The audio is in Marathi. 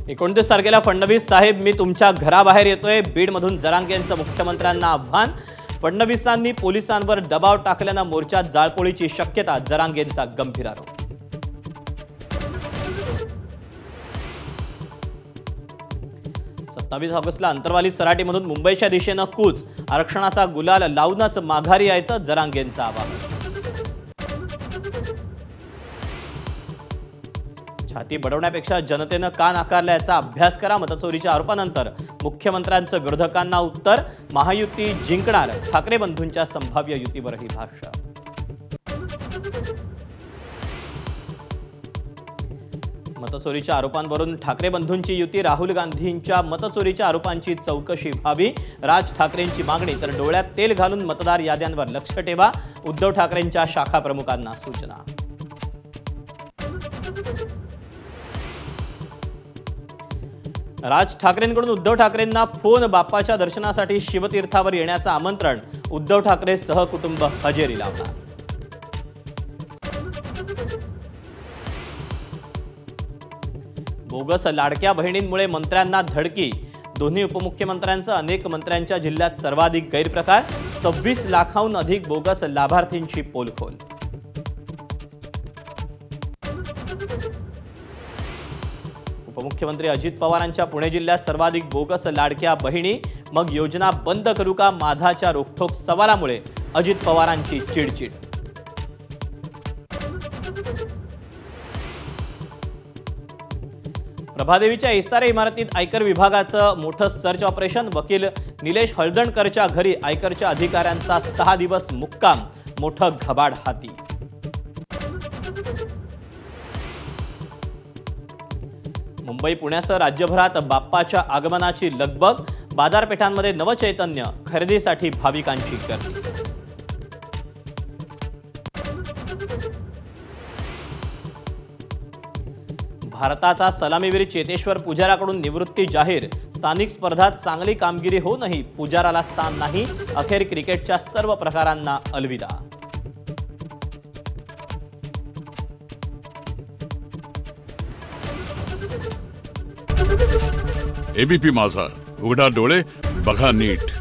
29 तारखेला फडणवीस साहेब मी तुमच्या घराबाहेर येतोय। बीडमधून जरांगे यांचं मुख्यमंत्र्यांना आव्हान। फडणवीसांनी पोलिसांवर दबाव टाकल्यानं मोर्चात जाळपोळीची शक्यता, जरांगेंचा गंभीर आरोप। 27 ऑगस्टला अंतरवाली सराटीमधून मुंबईच्या दिशेनं कूच, आरक्षणाचा गुलाल लावूनच माघारी यायचं, जरांगेंचं आवाहन। छाती बडवण्यापेक्षा जनतेनं का नाकारला याचा अभ्यास करा, मतचोरीच्या आरोपानंतर मुख्यमंत्र्यांचं विरोधकांना उत्तर। महायुती जिंकणार, ठाकरे बंधूंच्या संभाव्य युतीवरही भाष्य। मतचोरीच्या आरोपांवरून ठाकरे बंधूंची युती, राहुल गांधींच्या मतचोरीच्या आरोपांची चौकशी व्हावी, राज ठाकरेंची मागणी। तर डोळ्यात तेल घालून मतदार याद्यांवर लक्ष ठेवा, उद्धव ठाकरेंच्या शाखा प्रमुखांना सूचना। राज ठाकरेंकडून उद्धव ठाकरेंना फोन, बाप्पाच्या दर्शनासाठी शिवतीर्थावर येण्याचं आमंत्रण, उद्धव ठाकरे सहकुटुंब हजेरी लावणार। बोगस लाडक्या बहिणींमुळे मंत्र्यांना धडकी, दोन्ही उपमुख्यमंत्र्यांसह अनेक मंत्र्यांच्या जिल्ह्यात सर्वाधिक गैरप्रकार, 26 लाखांहून अधिक बोगस लाभार्थींची पोलखोल। उपमुख्यमंत्री अजित पवारांच्या पुणे जिल्ह्यात सर्वाधिक बोगस लाडक्या बहिणी, मग योजना बंद करू का, माधाच्या रोखठोक सवालामुळे अजित पवारांची चिडचिड। प्रभादेवीच्या एसआरए इमारतीत आयकर विभागाचं मोठं सर्च ऑपरेशन, वकील निलेश हळदणकरच्या घरी आयकरच्या अधिकाऱ्यांचा 6 दिवस मुक्काम, मोठं घबाड हाती। मुंबई पुण्यासह राज्यभरात बाप्पाच्या आगमनाची लगबग, बाजारपेठांमध्ये नवचैतन्य, खरेदीसाठी भाविकांची गर्दी। भारताचा सलामीवीर चेतेश्वर पुजाराकडून निवृत्ती जाहीर, स्थानिक स्पर्धात चांगली कामगिरी होऊनही पुजाराला स्थान नाही, अखेर क्रिकेटच्या सर्व प्रकारांना अलविदा। एबीपी माझा, उघडा डोळे बघा नीट।